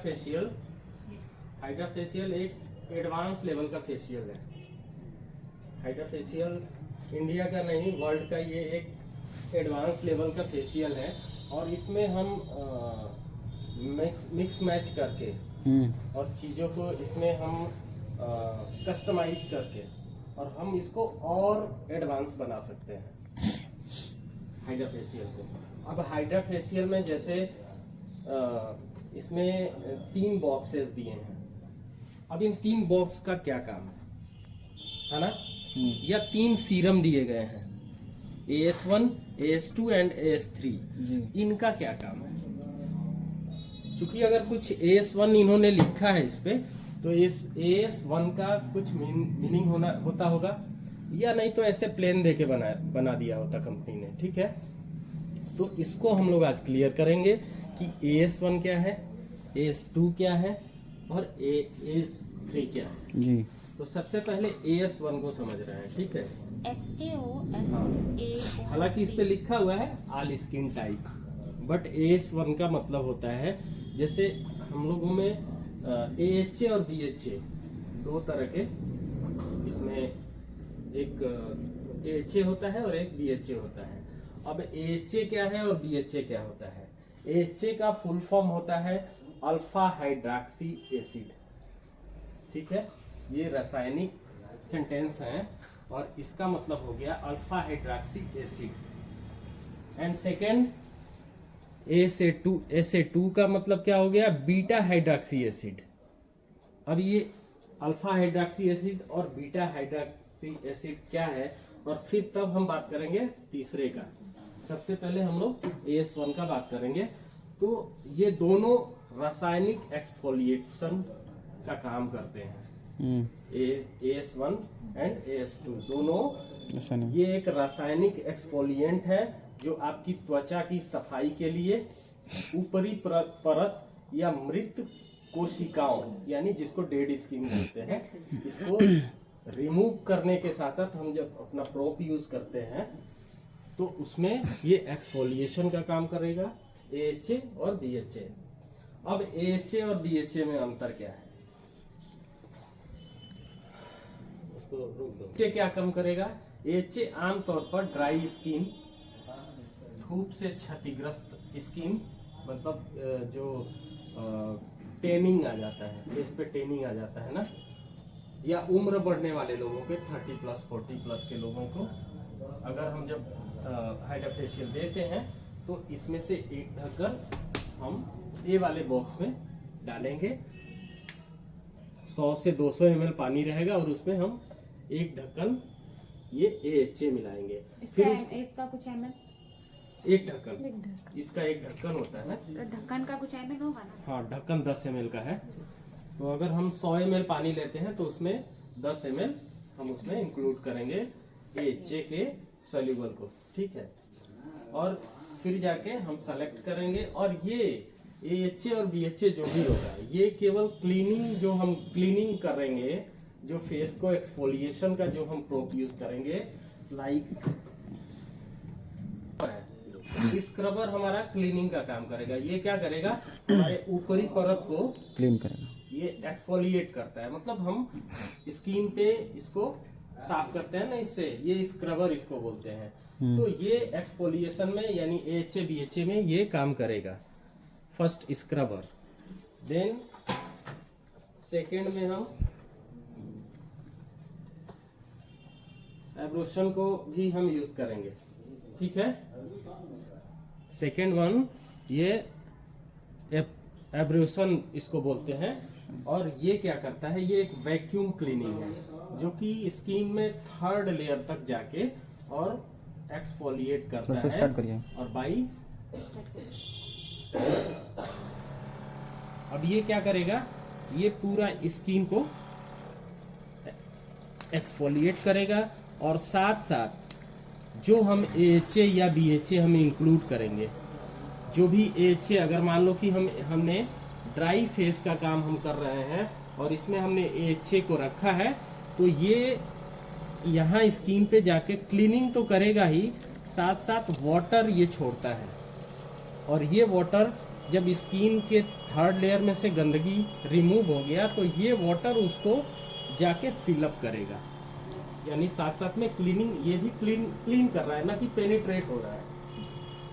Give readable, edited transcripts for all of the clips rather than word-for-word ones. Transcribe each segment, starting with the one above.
Facial, hydra facial एक advance level का facial है। हाइड्रा फेशियल इंडिया का नहीं, वर्ल्ड का ये एक एडवांस लेवल का फेशियल है। और इसमें हम मिक्स मैच करके और चीज़ों को इसमें हम कस्टमाइज करके और हम इसको और एडवांस बना सकते हैं हाइड्रा फेशियल को। अब हाइड्रा फेशियल में जैसे इसमें 3 बॉक्सेस दिए हैं। अब इन 3 बॉक्स का क्या काम है ना? या 3 सीरम दिए गए हैं, AS1, AS2 एंड AS3। इनका क्या काम है? चूंकि अगर कुछ AS1 इन्होंने लिखा है इस पे, तो इस AS1 का कुछ मीनिंग होता होगा, या नहीं तो ऐसे प्लेन देके बना दिया होता कंपनी ने। ठीक है, तो इसको हम लोग आज क्लियर करेंगे कि AS1 क्या है, AS2 क्या है और AS3 क्या है जी। तो सबसे पहले AS1 को समझ रहे हैं। ठीक है, हालांकि इस पे लिखा हुआ है all skin type, but AS1 का मतलब होता है, जैसे हम लोगों में AHA और BHA 2 तरह के, इसमें एक AHA होता है और एक BHA होता है। अब AHA क्या है और BHA क्या होता है? AHA का फुल फॉर्म होता है अल्फा हाइड्रॉक्सी एसिड। ठीक है, ये रासायनिक सेंटेंस है और इसका मतलब हो गया alpha hydroxy acid. And second SA2 का मतलब क्या हो गया? Beta hydroxy acid. अब ये अल्फा हाइड्रॉक्सी एसिड और बीटा हाइड्रॉक्सी एसिड क्या है, और फिर तब हम बात करेंगे तीसरे का। सबसे पहले हम लोग AS1 का बात करेंगे। तो ये दोनों रासायनिक एक्सफोलिएशन का काम करते हैं। AS1 एंड AS2 दोनों ये एक रासायनिक एक्सफोलिएंट है जो आपकी त्वचा की सफाई के लिए ऊपरी परत या मृत कोशिकाओं, यानी जिसको डेड स्किन कहते हैं, इसको रिमूव करने के साथ साथ हम जब अपना प्रोप यूज करते हैं तो उसमें ये एक्सफोलिएशन का काम करेगा, AHA और BHA। अब AHA और BHA में अंतर क्या है, उसको रोक दो। AHA क्या काम करेगा? AHA आमतौर पर ड्राई स्किन, धूप से क्षतिग्रस्त स्किन, मतलब जो टेनिंग आ जाता है, फेस पे टेनिंग आ जाता है ना, या उम्र बढ़ने वाले लोगों के 30+, 40+ के लोगों को अगर हम जब हाइड्रा फेशियल देते हैं तो इसमें से एक ढक्कन हम ए वाले बॉक्स में डालेंगे। 100 से 200 ml पानी रहेगा और उसमें हम एक ढक्कन ये AHA मिलाएंगे। फिर इसका कुछ ml, एक ढक्कन, इसका एक ढक्कन होता है। ढक्कन का कुछ ml होगा ना? हाँ, ढक्कन 10 ml का है। तो अगर हम 100 ml पानी लेते हैं तो उसमें 10 ml हम उसमें इंक्लूड करेंगे AHA के सोल्यूबल को। ठीक है, और फिर जाके हम सेलेक्ट करेंगे, और ये AHA और BHA जो भी होगा ये केवल क्लीनिंग, जो हम क्लीनिंग करेंगे, जो फेस को एक्सफोलिएशन का जो हम प्रोप यूज करेंगे, लाइक स्क्रबर हमारा क्लीनिंग का काम करेगा। ये क्या करेगा? हमारे ऊपरी परत को क्लीन करेगा, ये एक्सफोलिएट करता है, मतलब हम स्किन पे इसको साफ करते हैं ना इससे, ये स्क्रबर इसको बोलते हैं। तो ये एक्सफोलिएशन में यानी AHA BHA में ये काम करेगा। फर्स्ट स्क्रबर, देन सेकेंड में हम एब्रोशन को भी हम यूज करेंगे। ठीक है, सेकेंड वन ये एब्रोशन इसको बोलते हैं, और ये क्या करता है? ये एक वैक्यूम क्लीनिंग है जो कि स्किन में 3rd लेयर तक जाके और एक्सफोलिएट करता है। स्टार्ट करिए। और बाई अब ये क्या करेगा? ये पूरा स्किन को एक्सफोलिएट करेगा, और साथ साथ जो हम AHA या BHA हम इंक्लूड करेंगे, जो भी AHA, अगर मान लो कि हमने ड्राई फेस का काम हम कर रहे हैं और इसमें हमने AHA को रखा है, तो ये यहाँ स्किन पे जाके क्लीनिंग तो करेगा ही, साथ साथ वाटर ये छोड़ता है, और ये वाटर जब स्किन के थर्ड लेयर में से गंदगी रिमूव हो गया तो ये वाटर उसको जाके फिलअप करेगा, यानी साथ साथ में क्लीनिंग, ये भी क्लीन कर रहा है ना कि पेनिट्रेट हो रहा है।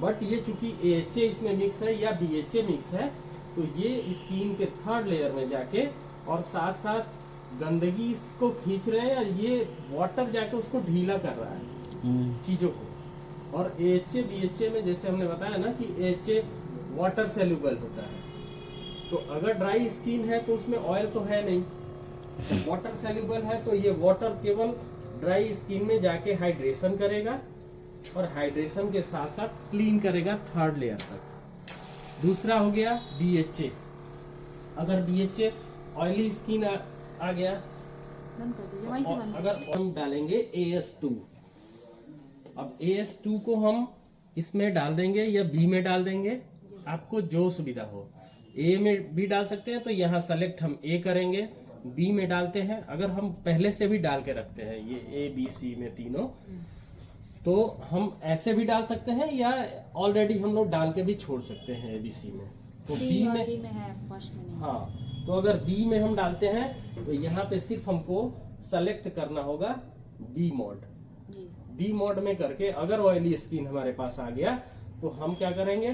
बट ये चूंकि AHA इसमें मिक्स है या BHA मिक्स है, तो ये स्किन के थर्ड लेयर में जाके और साथ साथ गंदगी इसको खींच रहे हैं, ये वाटर जाके उसको ढीला कर रहा है चीजों को। और AHA BHA में जैसे हमने बताया ना कि AHA वाटर सेल्यूबल होता है, तो अगर ड्राई स्किन है तो उसमें ऑयल तो है नहीं, वाटर सेल्यूबल है तो ये वाटर केवल ड्राई स्किन में जाके हाइड्रेशन करेगा और हाइड्रेशन के साथ साथ क्लीन करेगा थर्ड लेयर तक। दूसरा हो गया BHA। अगर BHA ऑयली स्किन आ गया, बंद कर दीजिए, वहीं से बंद कर अगर हम डालेंगे AS2, अब AS2 को हम इसमें डाल देंगे या B में डाल देंगे, आपको जो सुविधा हो। A में भी डाल सकते हैं, तो यहाँ सेलेक्ट हम A करेंगे, B में डालते हैं। अगर हम पहले से भी डाल के रखते हैं ये ABC में तीनों, तो हम ऐसे भी डाल सकते हैं या ऑलरेडी हम लोग डाल के भी छोड़ सकते हैं ABC में। तो C B और में, D में है, फर्स्ट में नहीं। हाँ, तो अगर B में हम डालते हैं तो यहाँ पे सिर्फ हमको सेलेक्ट करना होगा B मोड। जी। B मोड में करके अगर ऑयली स्किन हमारे पास आ गया तो हम क्या करेंगे,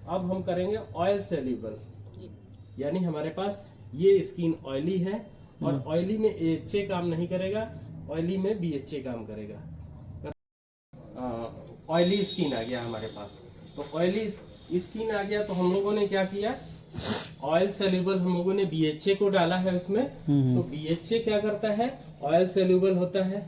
अब हम करेंगे ऑयल सेल्यूबल, जी। यानी हमारे पास ये स्किन ऑयली है और ऑयली में AHA काम नहीं करेगा, ऑयली में BHA काम करेगा। ऑयली स्किन आ गया हमारे पास, तो ऑयली स्किन आ गया तो हम लोगों ने क्या किया, ऑयल सेल्यूबल हम लोगों ने BHA को डाला है उसमें। तो BHA क्या करता है, ऑयल सेल्यूबल होता है,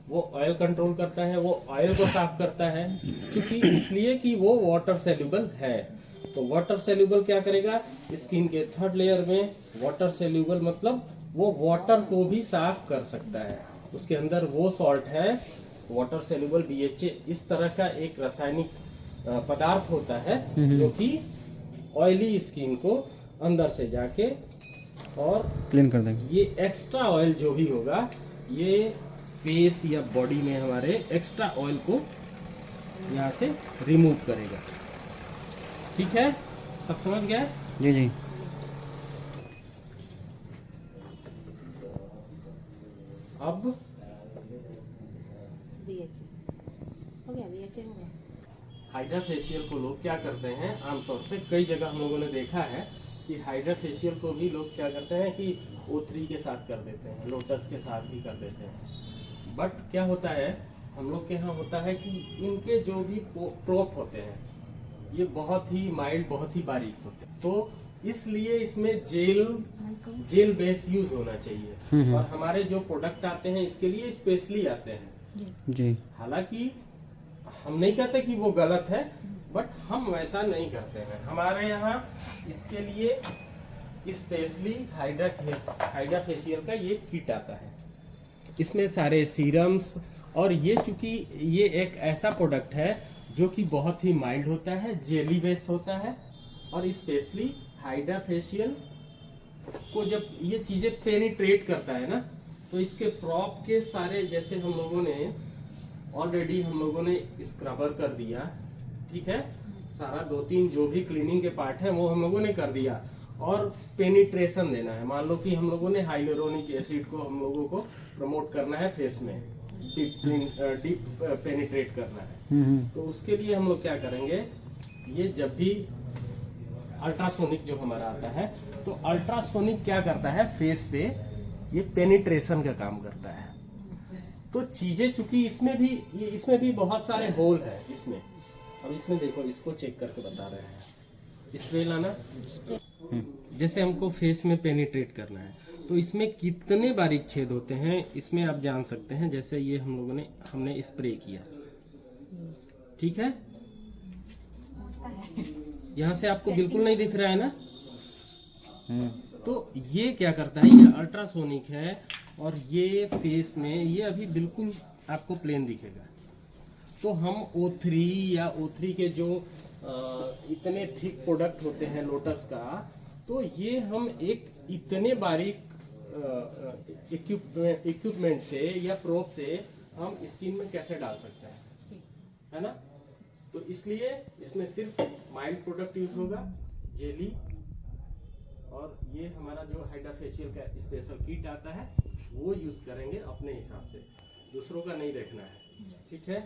वो ऑयल कंट्रोल करता है, वो ऑयल को साफ करता है, क्योंकि इसलिए कि वो वाटर सेल्यूबल है। तो वाटर सेल्यूबल क्या करेगा, स्किन के थर्ड लेयर में वाटर सेल्यूबल मतलब वो वाटर को भी साफ कर सकता है, उसके अंदर वो सॉल्ट है। वाटर सेल्यूबल BHA इस तरह का एक रासायनिक पदार्थ होता है जो कि ऑयली स्किन को अंदर से जाके और क्लीन कर देंगे। ये एक्स्ट्रा ऑयल जो भी होगा, ये फेस या बॉडी में हमारे एक्स्ट्रा ऑयल को यहाँ से रिमूव करेगा। ठीक है, सब समझ गए? जी जी। अब BHA हो गया, BHA हो गया। हाइड्रा फेशियल को लोग क्या करते हैं, आमतौर पे कई जगह हम लोगों ने देखा है कि हाइड्रा फेशियल को भी लोग क्या करते हैं कि O3 के साथ कर देते हैं, लोटस के साथ भी कर देते हैं। बट क्या होता है, हम लोग के यहाँ होता है कि इनके जो भी प्रोप होते हैं ये बहुत ही माइल्ड, बहुत ही बारीक होते हैं, तो इसलिए इसमें जेल बेस यूज होना चाहिए। और हमारे जो प्रोडक्ट आते हैं इसके लिए स्पेशली आते हैं जी। हालांकि हम नहीं कहते कि वो गलत है, बट हम वैसा नहीं करते हैं। हमारे यहाँ इसके लिए स्पेशली हाइड्रा फेशियल का ये किट आता है, इसमें सारे सीरम्स, और ये चूंकि ये एक ऐसा प्रोडक्ट है जो कि बहुत ही माइल्ड होता है, जेली बेस्ड होता है, और स्पेशली हाइड्रा फेशियल को जब ये चीजें पेनिट्रेट करता है ना, तो इसके प्रॉप के सारे, जैसे हम लोगों ने ऑलरेडी हम लोगों ने स्क्रबर कर दिया, ठीक है, सारा 2-3 जो भी क्लीनिंग के पार्ट है वो हम लोगों ने कर दिया, और पेनिट्रेशन देना है। मान लो कि हम लोगों ने हाइलुरोनिक एसिड को हम लोगों को प्रमोट करना है फेस में, डीप पेनिट्रेट करना है, तो उसके लिए हम लोग क्या करेंगे, ये जब भी अल्ट्रासोनिक जो हमारा आता है, तो अल्ट्रासोनिक क्या करता है, फेस पे ये पेनिट्रेशन का काम करता है। तो चीजें चूंकि इसमें भी बहुत सारे होल है इसमें। अब इसमें देखो, इसको चेक करके बता रहे हैं, स्प्रे लाना, जैसे हमको फेस में पेनिट्रेट करना है तो इसमें कितने बारीक छेद होते हैं इसमें आप जान सकते हैं। जैसे ये हमने स्प्रे किया, ठीक है, यहाँ से आपको बिल्कुल नहीं दिख रहा है ना, तो ये क्या करता है, ये अल्ट्रासोनिक है, और ये फेस में ये अभी बिल्कुल आपको प्लेन दिखेगा। तो हम O3 या O3 के जो इतने थिक प्रोडक्ट होते हैं लोटस का, तो ये हम एक इतने बारीक इक्विपमेंट से या प्रोब से हम स्किन में कैसे डाल सकते हैं, है ना। तो इसलिए इसमें सिर्फ माइल्ड प्रोडक्ट यूज होगा, जेली, और ये हमारा जो हाइड्रा फेशियल का स्पेशल किट आता है वो यूज करेंगे अपने हिसाब से, दूसरों का नहीं देखना है, ठीक है।